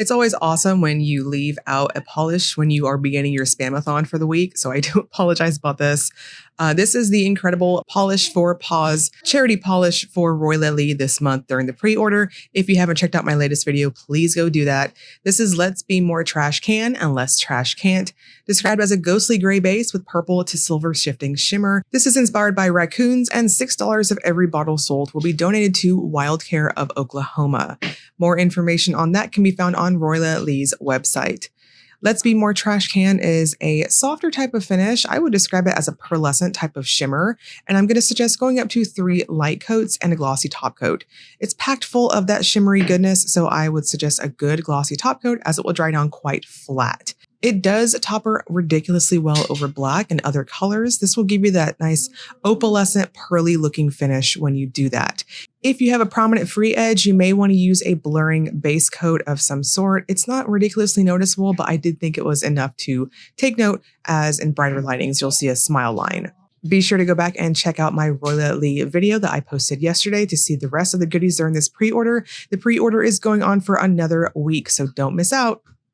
It's always awesome when you leave out a polish when you are beginning your spamathon for the week, so I do apologize about this. This is the incredible polish for Paws charity polish for Royla this month during the pre-order. If you haven't checked out my latest video, please go do that. This is Let's Be More Trash Can and Less Trash Can't, described as a ghostly gray base with purple to silver shifting shimmer. This is inspired by raccoons, and $6 of every bottle sold will be donated to Wild Care of Oklahoma. More information on that can be found on Royla Lee's website. Let's Be More Trash Can is a softer type of finish. I would describe it as a pearlescent type of shimmer, and I'm going to suggest going up to 3 light coats and a glossy top coat. It's packed full of that shimmery goodness, so I would suggest a good glossy top coat as it will dry down quite flat. It does topper ridiculously well over black and other colors. This will give you that nice opalescent, pearly looking finish when you do that. If you have a prominent free edge, you may want to use a blurring base coat of some sort. It's not ridiculously noticeable, but I did think it was enough to take note, as in brighter lightings, you'll see a smile line. Be sure to go back and check out my Royla Lee video that I posted yesterday to see the rest of the goodies during this pre-order. The pre-order is going on for another week, so don't miss out.